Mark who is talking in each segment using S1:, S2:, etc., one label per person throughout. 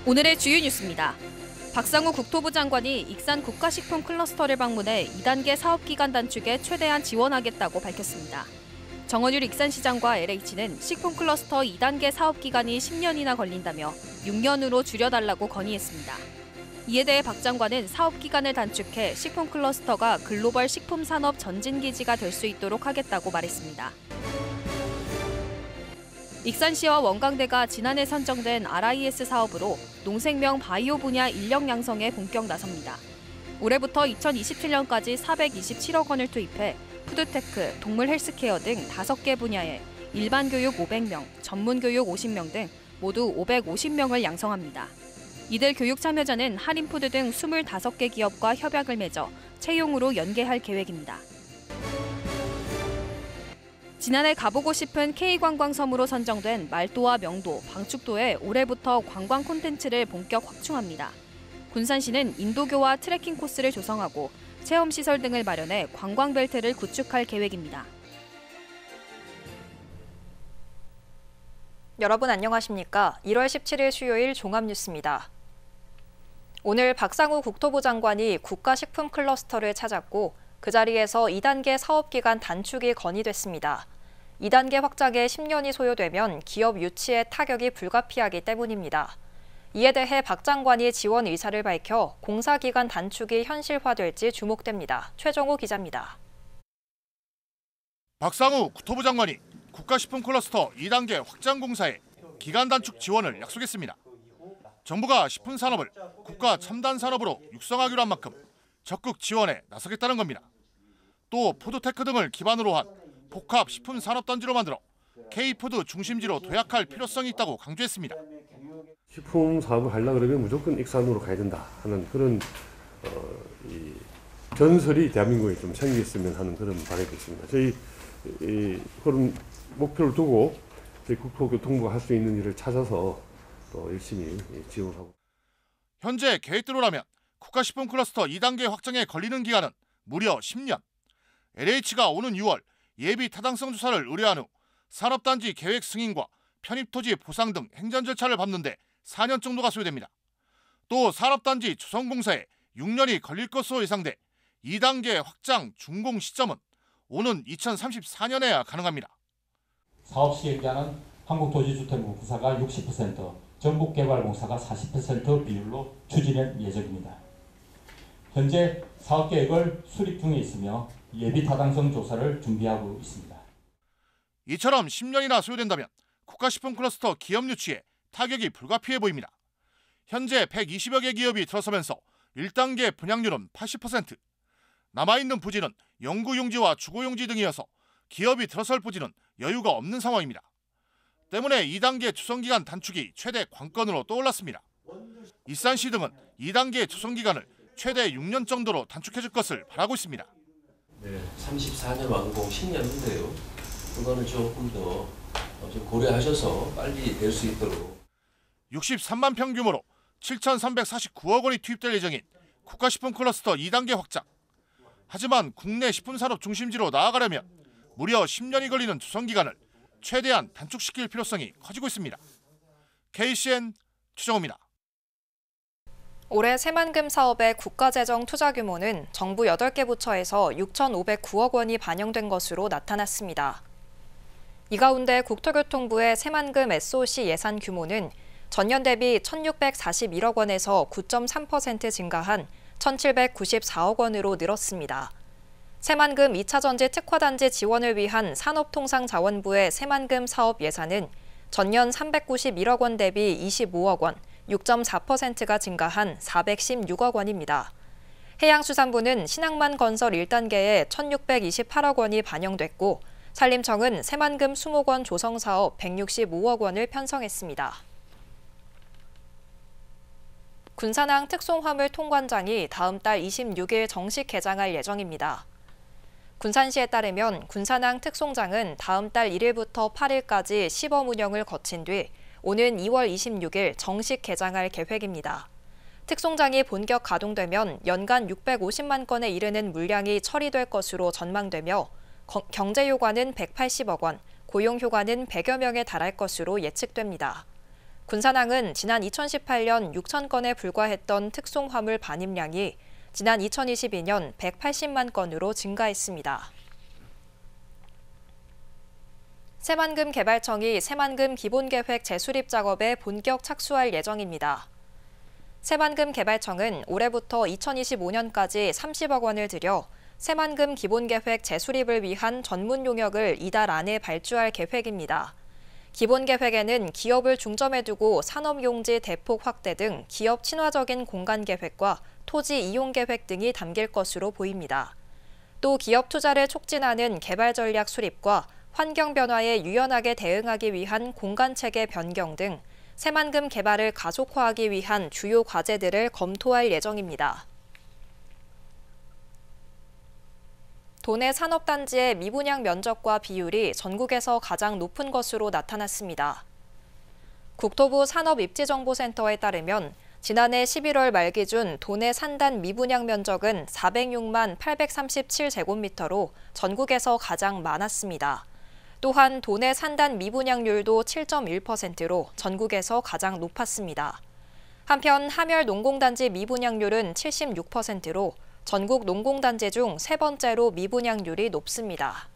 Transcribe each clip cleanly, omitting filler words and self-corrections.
S1: 오늘의 주요 뉴스입니다. 박상우 국토부 장관이 익산 국가식품 클러스터를 방문해 2단계 사업기간 단축에 최대한 지원하겠다고 밝혔습니다. 정원율 익산시장과 LH는 식품 클러스터 2단계 사업기간이 10년이나 걸린다며 6년으로 줄여달라고 건의했습니다. 이에 대해 박 장관은 사업기간을 단축해 식품 클러스터가 글로벌 식품산업 전진기지가 될 수 있도록 하겠다고 말했습니다. 익산시와 원광대가 지난해 선정된 RIS 사업으로 농생명 바이오 분야 인력 양성에 본격 나섭니다. 올해부터 2027년까지 427억 원을 투입해 푸드테크, 동물 헬스케어 등 5개 분야에 일반 교육 500명, 전문 교육 50명 등 모두 550명을 양성합니다. 이들 교육 참여자는 한인푸드 등 25개 기업과 협약을 맺어 채용으로 연계할 계획입니다. 지난해 가보고 싶은 K관광섬으로 선정된 말도와 명도, 방축도에 올해부터 관광 콘텐츠를 본격 확충합니다. 군산시는 인도교와 트레킹 코스를 조성하고 체험시설 등을 마련해 관광벨트를 구축할 계획입니다.
S2: 여러분 안녕하십니까? 1월 17일 수요일 종합뉴스입니다. 오늘 박상우 국토부 장관이 국가식품 클러스터를 찾았고 그 자리에서 2단계 사업기간 단축이 건의됐습니다. 2단계 확장에 10년이 소요되면 기업 유치에 타격이 불가피하기 때문입니다. 이에 대해 박 장관이 지원 의사를 밝혀 공사기간 단축이 현실화될지 주목됩니다. 최정호 기자입니다.
S3: 박상우 국토부 장관이 국가식품 클러스터 2단계 확장 공사에 기간 단축 지원을 약속했습니다. 정부가 식품 산업을 국가 첨단 산업으로 육성하기로 한 만큼 적극 지원에 나서겠다는 겁니다. 또 푸드테크 등을 기반으로 한 복합 식품 산업단지로 만들어 K푸드 중심지로 도약할 필요성이 있다고 강조했습니다.
S4: 식품 사업을 하려고 그러면 무조건 익산으로 가야 된다 하는 그런 이 전설이 대한민국에 좀 생겼으면 하는 그런 바람이 있습니다. 저희 그런 목표를 두고 저희 국토교통부가 할 수 있는 일을 찾아서 또 열심히 지원하고.
S3: 현재 계획대로라면 국가식품 클러스터 2단계 확장에 걸리는 기간은 무려 10년. LH가 오는 6월 예비 타당성 조사를 의뢰한 후 산업단지 계획 승인과 편입토지 보상 등 행정 절차를 밟는데 4년 정도가 소요됩니다. 또 산업단지 조성공사에 6년이 걸릴 것으로 예상돼 2단계 확장 준공 시점은 오는 2034년에야 가능합니다.
S5: 사업 시행자는 한국도시주택부 구사가 60%, 전국개발공사가 40% 비율로 추진할 예정입니다. 현재 사업계획을 수립 중에 있으며 예비 타당성 조사를 준비하고 있습니다.
S3: 이처럼 10년이나 소요된다면 국가식품 클러스터 기업 유치에 타격이 불가피해 보입니다. 현재 120여 개 기업이 들어서면서 1단계 분양률은 80%, 남아있는 부지는 연구용지와 주거용지 등이어서 기업이 들어설 부지는 여유가 없는 상황입니다. 때문에 2단계 조성기간 단축이 최대 관건으로 떠올랐습니다. 익산시 등은 2단계 조성기간을 최대 6년 정도로 단축해줄 것을 바라고 있습니다.
S6: 네, 34년 완공 10년 후인데요. 그거는 조금 더 좀 고려하셔서 빨리 될 수 있도록.
S3: 63만 평 규모로 7,349억 원이 투입될 예정인 국가식품 클러스터 2단계 확장. 하지만 국내 식품산업 중심지로 나아가려면 무려 10년이 걸리는 조성기간을 최대한 단축시킬 필요성이 커지고 있습니다. KCN 최정호입니다.
S2: 올해 새만금 사업의 국가재정 투자 규모는 정부 8개 부처에서 6,509억 원이 반영된 것으로 나타났습니다. 이 가운데 국토교통부의 새만금 SOC 예산 규모는 전년 대비 1,641억 원에서 9.3% 증가한 1,794억 원으로 늘었습니다. 새만금 2차 전지 특화단지 지원을 위한 산업통상자원부의 새만금 사업 예산은 전년 391억 원 대비 25억 원, 6.4%가 증가한 416억 원입니다. 해양수산부는 신항만 건설 1단계에 1,628억 원이 반영됐고 산림청은 새만금 수목원 조성사업 165억 원을 편성했습니다. 군산항 특송화물 통관장이 다음 달 26일 정식 개장할 예정입니다. 군산시에 따르면 군산항 특송장은 다음 달 1일부터 8일까지 시범 운영을 거친 뒤 오는 2월 26일 정식 개장할 계획입니다. 특송장이 본격 가동되면 연간 650만 건에 이르는 물량이 처리될 것으로 전망되며 경제 효과는 180억 원, 고용 효과는 100여 명에 달할 것으로 예측됩니다. 군산항은 지난 2018년 6천 건에 불과했던 특송화물 반입량이 지난 2022년 180만 건으로 증가했습니다. 새만금 개발청이 새만금 기본계획 재수립 작업에 본격 착수할 예정입니다. 새만금 개발청은 올해부터 2025년까지 30억 원을 들여 새만금 기본계획 재수립을 위한 전문 용역을 이달 안에 발주할 계획입니다. 기본계획에는 기업을 중점에 두고 산업용지 대폭 확대 등 기업 친화적인 공간 계획과 토지 이용 계획 등이 담길 것으로 보입니다. 또 기업 투자를 촉진하는 개발 전략 수립과 환경 변화에 유연하게 대응하기 위한 공간체계 변경 등 새만금 개발을 가속화하기 위한 주요 과제들을 검토할 예정입니다. 도내 산업단지의 미분양 면적과 비율이 전국에서 가장 높은 것으로 나타났습니다. 국토부 산업입지정보센터에 따르면 지난해 11월 말 기준 도내 산단 미분양 면적은 406만 837제곱미터로 전국에서 가장 많았습니다. 또한 도내 산단 미분양률도 7.1%로 전국에서 가장 높았습니다. 한편 하멸 농공단지 미분양률은 76%로 전국 농공단지 중 세 번째로 미분양률이 높습니다.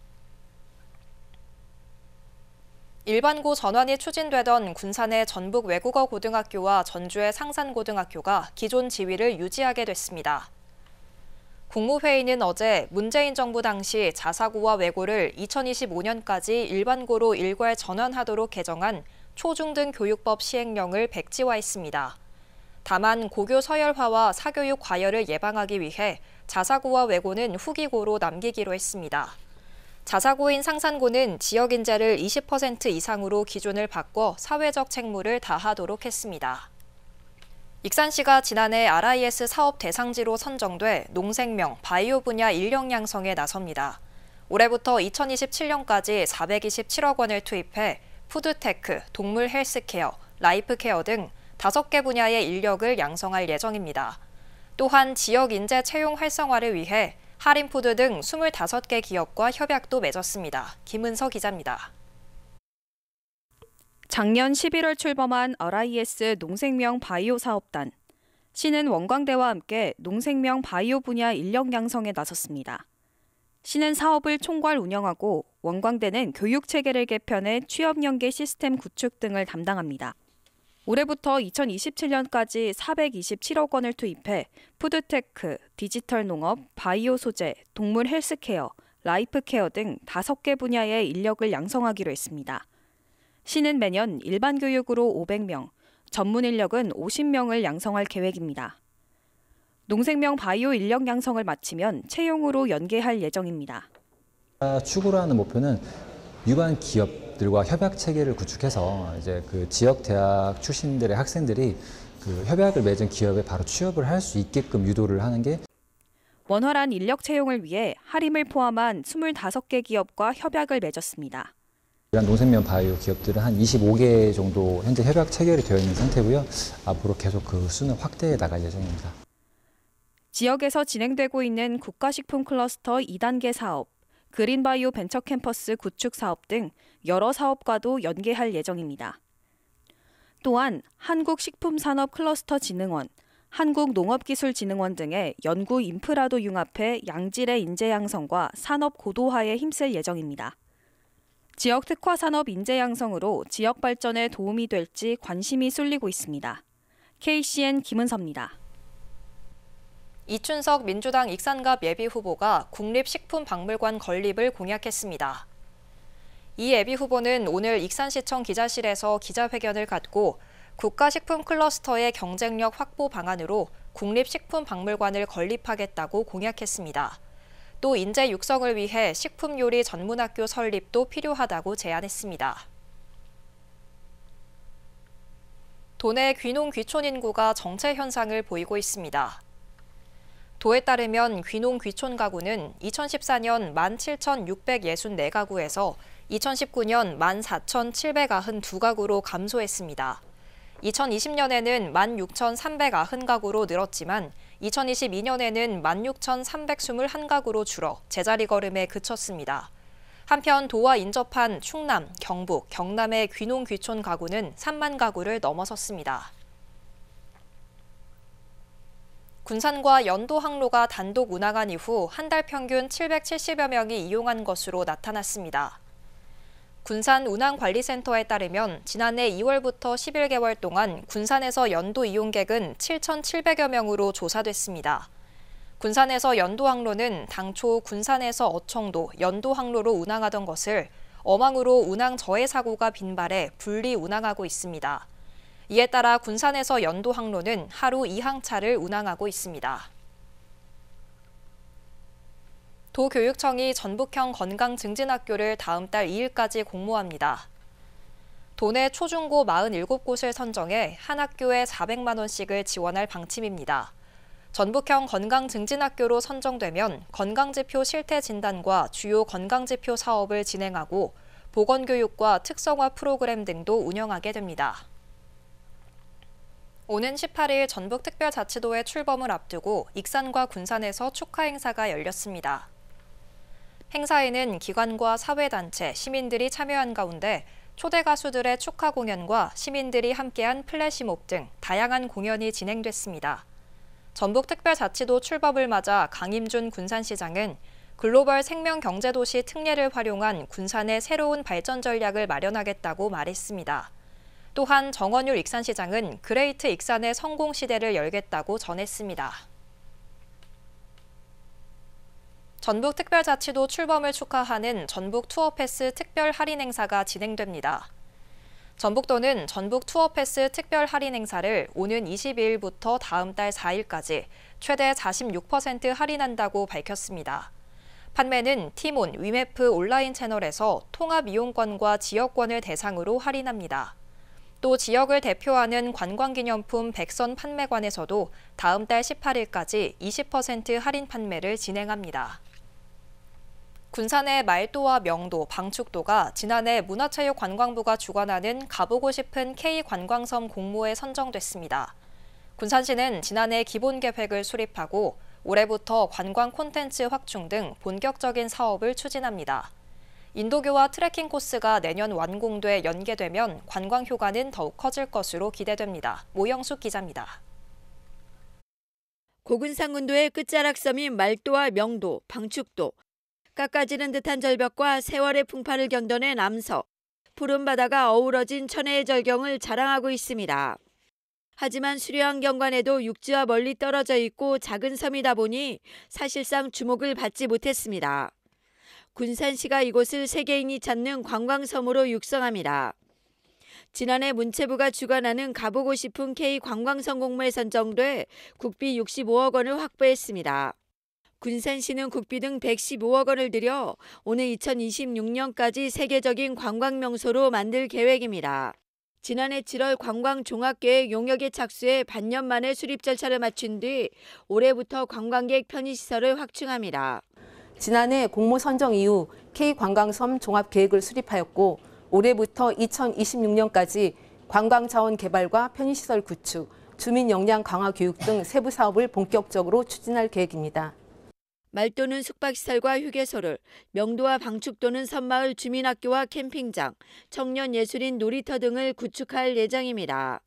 S2: 일반고 전환이 추진되던 군산의 전북 외국어 고등학교와 전주의 상산고등학교가 기존 지위를 유지하게 됐습니다. 국무회의는 어제 문재인 정부 당시 자사고와 외고를 2025년까지 일반고로 일괄 전환하도록 개정한 초중등 교육법 시행령을 백지화했습니다. 다만 고교 서열화와 사교육 과열을 예방하기 위해 자사고와 외고는 후기고로 남기기로 했습니다. 자사고인 상산고는 지역 인재를 20% 이상으로 기준을 바꿔 사회적 책무를 다하도록 했습니다. 익산시가 지난해 RIS 사업 대상지로 선정돼 농생명, 바이오 분야 인력 양성에 나섭니다. 올해부터 2027년까지 427억 원을 투입해 푸드테크, 동물 헬스케어, 라이프케어 등 5개 분야의 인력을 양성할 예정입니다. 또한 지역 인재 채용 활성화를 위해 하림푸드 등 25개 기업과 협약도 맺었습니다. 김은서 기자입니다.
S1: 작년 11월 출범한 RIS 농생명 바이오 사업단. 시는 원광대와 함께 농생명 바이오 분야 인력 양성에 나섰습니다. 시는 사업을 총괄 운영하고 원광대는 교육 체계를 개편해 취업 연계 시스템 구축 등을 담당합니다. 올해부터 2027년까지 427억 원을 투입해 푸드테크, 디지털 농업, 바이오 소재, 동물 헬스케어, 라이프케어 등 5개 분야의 인력을 양성하기로 했습니다. 시는 매년 일반 교육으로 500명, 전문 인력은 50명을 양성할 계획입니다. 농생명 바이오 인력 양성을 마치면 채용으로 연계할 예정입니다.
S7: 추구로 하는 목표는 유관 기업들과 협약 체계를 구축해서 이제 그 지역 대학 출신들의 학생들이 그 협약을 맺은 기업에 바로 취업을 할 수 있게끔 유도를 하는 게
S1: 원활한 인력 채용을 위해 하림을 포함한 25개 기업과 협약을 맺었습니다.
S7: 이런 농생명 바이오 기업들은 한 25개 정도 현재 협약 체결이 되어 있는 상태고요. 앞으로 계속 그 수는 확대해 나갈 예정입니다.
S1: 지역에서 진행되고 있는 국가식품 클러스터 2단계 사업, 그린바이오 벤처캠퍼스 구축 사업 등 여러 사업과도 연계할 예정입니다. 또한 한국식품산업클러스터진흥원, 한국농업기술진흥원 등의 연구 인프라도 융합해 양질의 인재 양성과 산업 고도화에 힘쓸 예정입니다. 지역 특화 산업 인재 양성으로 지역 발전에 도움이 될지 관심이 쏠리고 있습니다. KCN 김은서입니다.
S2: 이춘석 민주당 익산갑 예비후보가 국립식품박물관 건립을 공약했습니다. 이 예비후보는 오늘 익산시청 기자실에서 기자회견을 갖고 국가식품 클러스터의 경쟁력 확보 방안으로 국립식품박물관을 건립하겠다고 공약했습니다. 또 인재 육성을 위해 식품요리 전문학교 설립도 필요하다고 제안했습니다. 도내 귀농 귀촌 인구가 정체 현상을 보이고 있습니다. 도에 따르면 귀농 귀촌 가구는 2014년 17,664가구에서 2019년 14,792가구로 감소했습니다. 2020년에는 16,390가구로 늘었지만 2022년에는 16,321가구로 줄어 제자리 걸음에 그쳤습니다. 한편 도와 인접한 충남, 경북, 경남의 귀농 귀촌 가구는 3만 가구를 넘어섰습니다. 군산과 연도 항로가 단독 운항한 이후 한 달 평균 770여 명이 이용한 것으로 나타났습니다. 군산 운항관리센터에 따르면 지난해 2월부터 11개월 동안 군산에서 연도 이용객은 7,700여 명으로 조사됐습니다. 군산에서 연도 항로는 당초 군산에서 어청도, 연도 항로로 운항하던 것을 어망으로 운항 저해 사고가 빈발해 분리 운항하고 있습니다. 이에 따라 군산에서 연도 항로는 하루 2항차를 운항하고 있습니다. 도교육청이 전북형 건강증진학교를 다음 달 2일까지 공모합니다. 도내 초중고 47곳을 선정해 한 학교에 400만 원씩을 지원할 방침입니다. 전북형 건강증진학교로 선정되면 건강지표 실태 진단과 주요 건강지표 사업을 진행하고 보건교육과 특성화 프로그램 등도 운영하게 됩니다. 오는 18일 전북특별자치도의 출범을 앞두고 익산과 군산에서 축하 행사가 열렸습니다. 행사에는 기관과 사회단체, 시민들이 참여한 가운데 초대 가수들의 축하 공연과 시민들이 함께한 플래시몹 등 다양한 공연이 진행됐습니다. 전북특별자치도 출범을 맞아 강임준 군산시장은 글로벌 생명경제도시 특례를 활용한 군산의 새로운 발전 전략을 마련하겠다고 말했습니다. 또한 정원율 익산시장은 그레이트 익산의 성공 시대를 열겠다고 전했습니다. 전북특별자치도 출범을 축하하는 전북 투어패스 특별 할인 행사가 진행됩니다. 전북도는 전북 투어패스 특별 할인 행사를 오는 22일부터 다음 달 4일까지 최대 46% 할인한다고 밝혔습니다. 판매는 티몬, 위메프 온라인 채널에서 통합 이용권과 지역권을 대상으로 할인합니다. 또 지역을 대표하는 관광기념품 백선 판매관에서도 다음 달 18일까지 20% 할인 판매를 진행합니다. 군산의 말도와 명도, 방축도가 지난해 문화체육관광부가 주관하는 가보고 싶은 K관광섬 공모에 선정됐습니다. 군산시는 지난해 기본계획을 수립하고 올해부터 관광 콘텐츠 확충 등 본격적인 사업을 추진합니다. 인도교와 트레킹 코스가 내년 완공돼 연계되면 관광 효과는 더욱 커질 것으로 기대됩니다. 모영숙 기자입니다.
S8: 고군산군도의 끝자락 섬인 말도와 명도, 방축도, 깎아지는 듯한 절벽과 세월의 풍파를 견뎌낸 암석, 푸른 바다가 어우러진 천혜의 절경을 자랑하고 있습니다. 하지만 수려한 경관에도 육지와 멀리 떨어져 있고 작은 섬이다 보니 사실상 주목을 받지 못했습니다. 군산시가 이곳을 세계인이 찾는 관광섬으로 육성합니다. 지난해 문체부가 주관하는 가보고 싶은 K관광섬 공모에 선정돼 국비 65억 원을 확보했습니다. 군산시는 국비 등 115억 원을 들여 오는 2026년까지 세계적인 관광명소로 만들 계획입니다. 지난해 7월 관광종합계획 용역에 착수해 반년 만에 수립 절차를 마친 뒤 올해부터 관광객 편의시설을 확충합니다.
S9: 지난해 공모 선정 이후 K관광섬 종합계획을 수립하였고 올해부터 2026년까지 관광자원 개발과 편의시설 구축, 주민 역량 강화 교육 등 세부 사업을 본격적으로 추진할 계획입니다.
S8: 말도는 숙박시설과 휴게소를, 명도와 방축도는 섬마을 주민학교와 캠핑장, 청년예술인 놀이터 등을 구축할 예정입니다.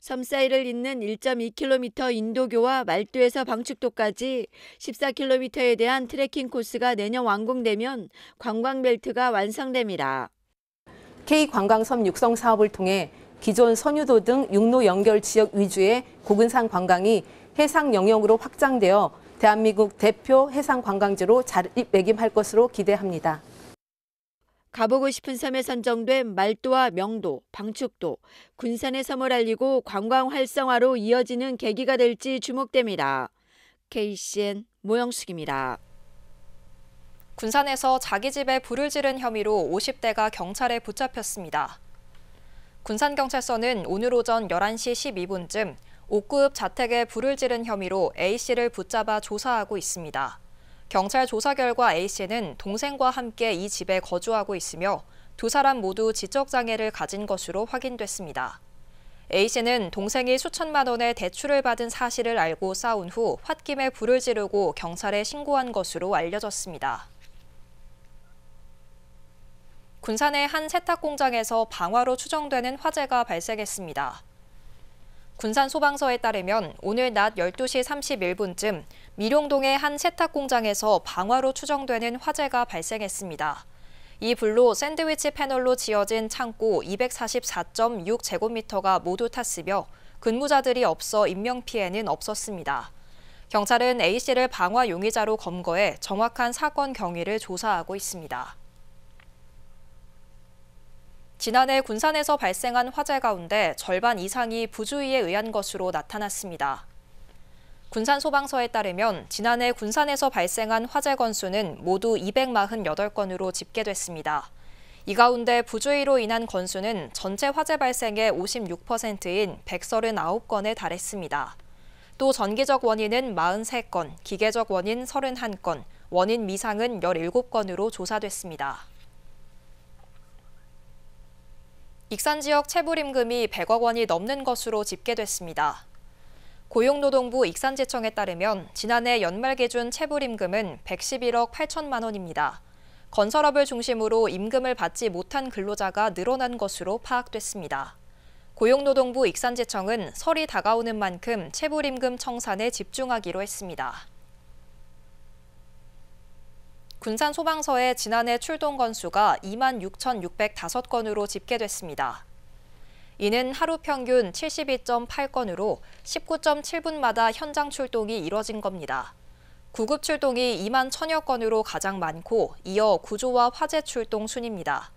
S8: 섬 사이를 잇는 1.2km 인도교와 말도에서 방축도까지 14km에 대한 트레킹 코스가 내년 완공되면 관광벨트가 완성됩니다.
S9: K관광섬 육성 사업을 통해 기존 선유도 등 육로 연결 지역 위주의 고근산 관광이 해상 영역으로 확장되어 대한민국 대표 해상 관광지로 자리매김할 것으로 기대합니다.
S8: 가보고 싶은 섬에 선정된 말도와 명도, 방축도, 군산의 섬을 알리고 관광 활성화로 이어지는 계기가 될지 주목됩니다. KCN 모영숙입니다.
S2: 군산에서 자기 집에 불을 지른 혐의로 50대가 경찰에 붙잡혔습니다. 군산경찰서는 오늘 오전 11시 12분쯤 옥구읍 자택에 불을 지른 혐의로 A씨를 붙잡아 조사하고 있습니다. 경찰 조사 결과 A씨는 동생과 함께 이 집에 거주하고 있으며 두 사람 모두 지적장애를 가진 것으로 확인됐습니다. A씨는 동생이 수천만 원의 대출을 받은 사실을 알고 싸운 후 홧김에 불을 지르고 경찰에 신고한 것으로 알려졌습니다. 군산의 한 세탁 공장에서 방화로 추정되는 화재가 발생했습니다. 군산 소방서에 따르면 오늘 낮 12시 31분쯤 미룡동의 한 세탁 공장에서 방화로 추정되는 화재가 발생했습니다. 이 불로 샌드위치 패널로 지어진 창고 244.6제곱미터가 모두 탔으며 근무자들이 없어 인명피해는 없었습니다. 경찰은 A씨를 방화 용의자로 검거해 정확한 사건 경위를 조사하고 있습니다. 지난해 군산에서 발생한 화재 가운데 절반 이상이 부주의에 의한 것으로 나타났습니다. 군산 소방서에 따르면 지난해 군산에서 발생한 화재 건수는 모두 248건으로 집계됐습니다. 이 가운데 부주의로 인한 건수는 전체 화재 발생의 56%인 139건에 달했습니다. 또 전기적 원인은 43건, 기계적 원인 31건, 원인 미상은 17건으로 조사됐습니다. 익산 지역 체불 임금이 100억 원이 넘는 것으로 집계됐습니다. 고용노동부 익산지청에 따르면 지난해 연말 기준 체불 임금은 111억 8천만 원입니다. 건설업을 중심으로 임금을 받지 못한 근로자가 늘어난 것으로 파악됐습니다. 고용노동부 익산지청은 설이 다가오는 만큼 체불 임금 청산에 집중하기로 했습니다. 군산 소방서의 지난해 출동 건수가 26,605건으로 집계됐습니다. 이는 하루 평균 72.8건으로 19.7분마다 현장 출동이 이뤄진 겁니다. 구급 출동이 2만 1,000여 건으로 가장 많고 이어 구조와 화재 출동 순입니다.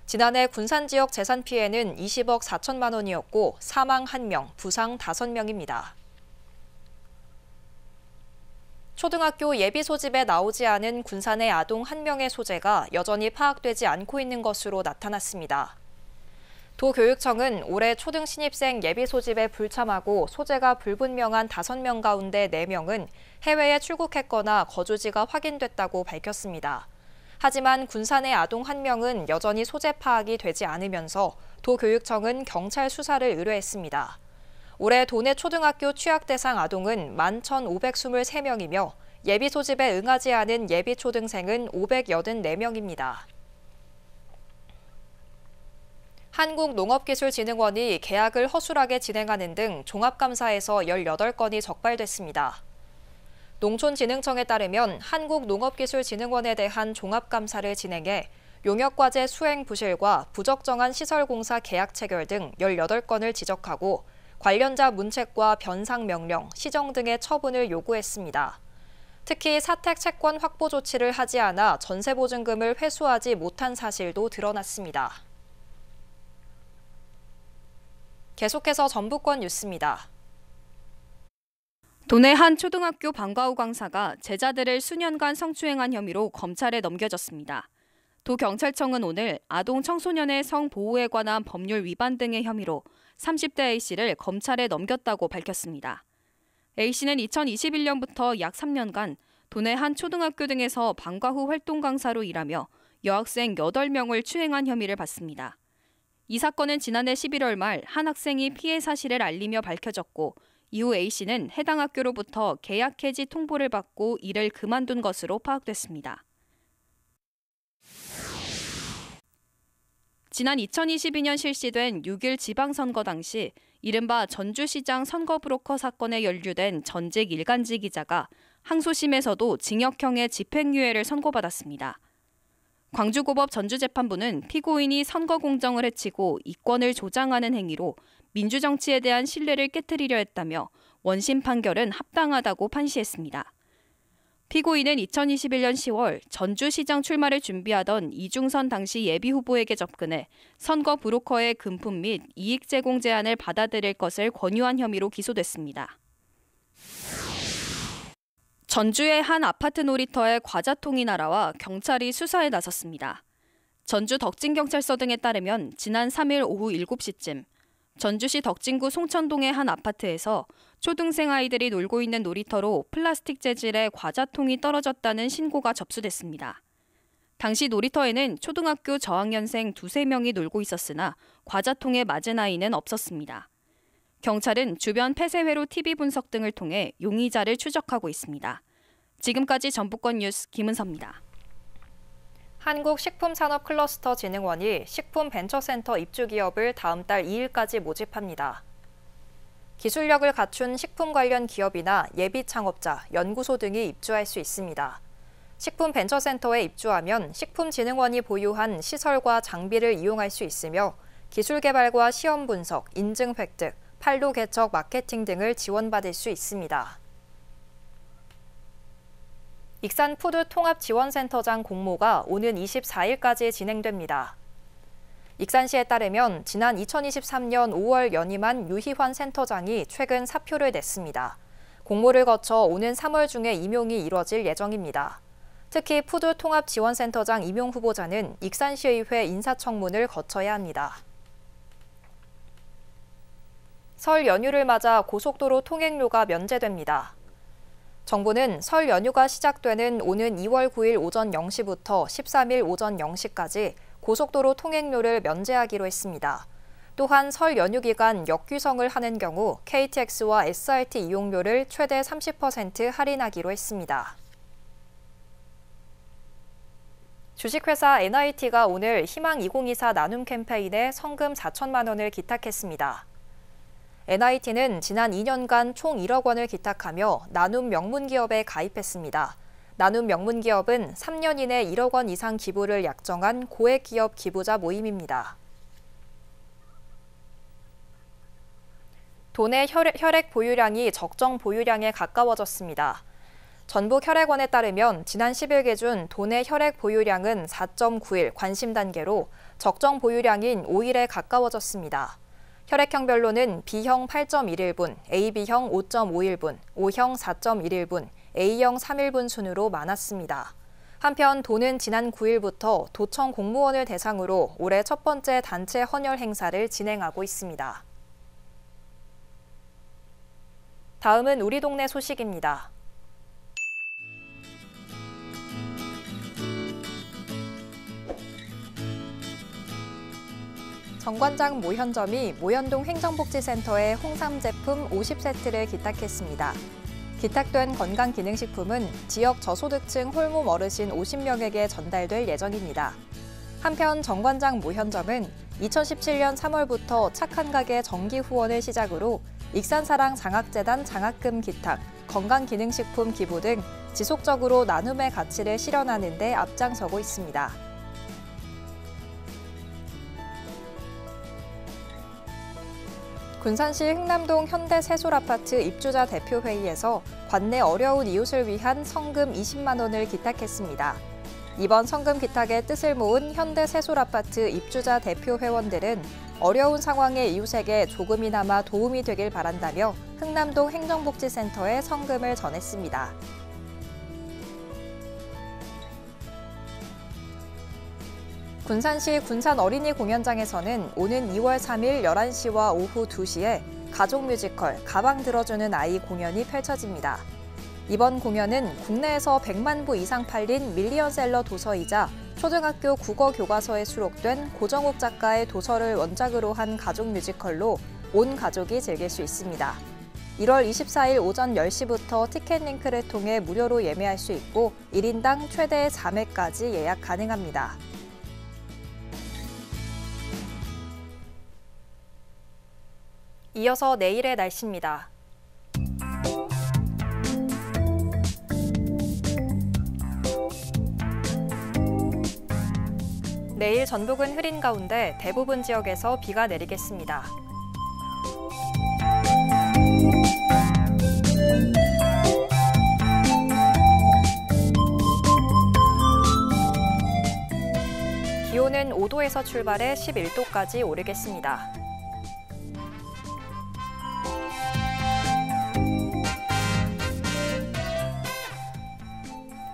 S2: 지난해 군산 지역 재산 피해는 20억 4천만 원이었고 사망 1명, 부상 5명입니다. 초등학교 예비 소집에 나오지 않은 군산의 아동 1명의 소재가 여전히 파악되지 않고 있는 것으로 나타났습니다. 도교육청은 올해 초등 신입생 예비 소집에 불참하고 소재가 불분명한 5명 가운데 4명은 해외에 출국했거나 거주지가 확인됐다고 밝혔습니다. 하지만 군산의 아동 1명은 여전히 소재 파악이 되지 않으면서 도교육청은 경찰 수사를 의뢰했습니다. 올해 도내 초등학교 취약 대상 아동은 11,523명이며 예비 소집에 응하지 않은 예비 초등생은 584명입니다. 한국농업기술진흥원이 계약을 허술하게 진행하는 등 종합감사에서 18건이 적발됐습니다. 농촌진흥청에 따르면 한국농업기술진흥원에 대한 종합감사를 진행해 용역과제 수행 부실과 부적정한 시설공사 계약 체결 등 18건을 지적하고 관련자 문책과 변상명령, 시정 등의 처분을 요구했습니다. 특히 사택 채권 확보 조치를 하지 않아 전세보증금을 회수하지 못한 사실도 드러났습니다. 계속해서 전북권 뉴스입니다.
S1: 도내 한 초등학교 방과 후 강사가 제자들을 수년간 성추행한 혐의로 검찰에 넘겨졌습니다. 도경찰청은 오늘 아동 청소년의 성보호에 관한 법률 위반 등의 혐의로 30대 A씨를 검찰에 넘겼다고 밝혔습니다. A씨는 2021년부터 약 3년간 도내 한 초등학교 등에서 방과 후 활동 강사로 일하며 여학생 8명을 추행한 혐의를 받습니다. 이 사건은 지난해 11월 말 한 학생이 피해 사실을 알리며 밝혀졌고 이후 A씨는 해당 학교로부터 계약 해지 통보를 받고 일을 그만둔 것으로 파악됐습니다. 지난 2022년 실시된 6.1 지방선거 당시 이른바 전주시장 선거브로커 사건에 연루된 전직 일간지 기자가 항소심에서도 징역형의 집행유예를 선고받았습니다. 광주고법 전주재판부는 피고인이 선거 공정을 해치고 이권을 조장하는 행위로 민주정치에 대한 신뢰를 깨트리려 했다며 원심 판결은 합당하다고 판시했습니다. 피고인은 2021년 10월 전주시장 출마를 준비하던 이중선 당시 예비후보에게 접근해 선거 브로커의 금품 및 이익 제공 제안을 받아들일 것을 권유한 혐의로 기소됐습니다. 전주의 한 아파트 놀이터에 과자통이 날아와 경찰이 수사에 나섰습니다. 전주 덕진경찰서 등에 따르면 지난 3일 오후 7시쯤 전주시 덕진구 송천동의 한 아파트에서 초등생 아이들이 놀고 있는 놀이터로 플라스틱 재질의 과자통이 떨어졌다는 신고가 접수됐습니다. 당시 놀이터에는 초등학교 저학년생 2-3명이 놀고 있었으나 과자통에 맞은 아이는 없었습니다. 경찰은 주변 폐쇄회로 TV 분석 등을 통해 용의자를 추적하고 있습니다. 지금까지 전북권 뉴스 김은서입니다.
S2: 한국식품산업클러스터진흥원이 식품벤처센터 입주기업을 다음 달 2일까지 모집합니다. 기술력을 갖춘 식품 관련 기업이나 예비 창업자, 연구소 등이 입주할 수 있습니다. 식품벤처센터에 입주하면 식품진흥원이 보유한 시설과 장비를 이용할 수 있으며 기술 개발과 시험 분석, 인증 획득, 판로 개척, 마케팅 등을 지원받을 수 있습니다. 익산 푸드 통합지원센터장 공모가 오는 24일까지 진행됩니다. 익산시에 따르면 지난 2023년 5월 연임한 유희환 센터장이 최근 사표를 냈습니다. 공모를 거쳐 오는 3월 중에 임용이 이뤄질 예정입니다. 특히 푸드 통합지원센터장 임용 후보자는 익산시의회 인사청문을 거쳐야 합니다. 설 연휴를 맞아 고속도로 통행료가 면제됩니다. 정부는 설 연휴가 시작되는 오는 2월 9일 오전 0시부터 13일 오전 0시까지 고속도로 통행료를 면제하기로 했습니다. 또한 설 연휴 기간 역규성을 하는 경우 KTX와 SRT 이용료를 최대 30% 할인하기로 했습니다. 주식회사 NIT가 오늘 희망 2024 나눔 캠페인에 성금 4천만 원을 기탁했습니다. NIT는 지난 2년간 총 1억 원을 기탁하며 나눔 명문기업에 가입했습니다. 나눔 명문기업은 3년 이내 1억 원 이상 기부를 약정한 고액기업 기부자 모임입니다. 도내 혈액 보유량이 적정 보유량에 가까워졌습니다. 전북혈액원에 따르면 지난 10일 기준 도내 혈액 보유량은 4.9일 관심 단계로 적정 보유량인 5일에 가까워졌습니다. 혈액형별로는 B형 8.11분, AB형 5.51분, O형 4.11분, A형 3일분 순으로 많았습니다. 한편 도는 지난 9일부터 도청 공무원을 대상으로 올해 첫 번째 단체 헌혈 행사를 진행하고 있습니다. 다음은 우리 동네 소식입니다. 정관장 모현점이 모현동 행정복지센터에 홍삼 제품 50세트를 기탁했습니다. 기탁된 건강기능식품은 지역 저소득층 홀몸 어르신 50명에게 전달될 예정입니다. 한편 정관장 모현점은 2017년 3월부터 착한 가게 정기 후원을 시작으로 익산사랑 장학재단 장학금 기탁, 건강기능식품 기부 등 지속적으로 나눔의 가치를 실현하는 데 앞장서고 있습니다. 군산시 흥남동 현대세솔아파트 입주자 대표회의에서 관내 어려운 이웃을 위한 성금 20만 원을 기탁했습니다. 이번 성금 기탁의 뜻을 모은 현대세솔아파트 입주자 대표 회원들은 어려운 상황의 이웃에게 조금이나마 도움이 되길 바란다며 흥남동 행정복지센터에 성금을 전했습니다. 군산시 군산어린이공연장에서는 오는 2월 3일 11시와 오후 2시에 가족 뮤지컬 가방 들어주는 아이 공연이 펼쳐집니다. 이번 공연은 국내에서 100만 부 이상 팔린 밀리언셀러 도서이자 초등학교 국어 교과서에 수록된 고정욱 작가의 도서를 원작으로 한 가족 뮤지컬로 온 가족이 즐길 수 있습니다. 1월 24일 오전 10시부터 티켓 링크를 통해 무료로 예매할 수 있고 1인당 최대 4매까지 예약 가능합니다. 이어서 내일의 날씨입니다. 내일 전북은 흐린 가운데 대부분 지역에서 비가 내리겠습니다. 기온은 5도에서 출발해 11도까지 오르겠습니다.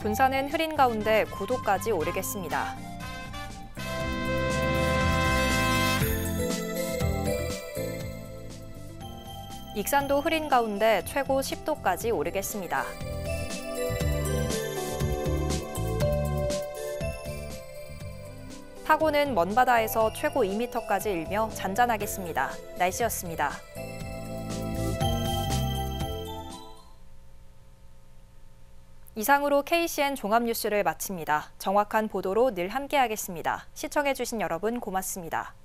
S2: 군산은 흐린 가운데 9도까지 오르겠습니다. 익산도 흐린 가운데 최고 10도까지 오르겠습니다. 파고는 먼 바다에서 최고 2m까지 일며 잔잔하겠습니다. 날씨였습니다. 이상으로 KCN 종합뉴스를 마칩니다. 정확한 보도로 늘 함께하겠습니다. 시청해주신 여러분 고맙습니다.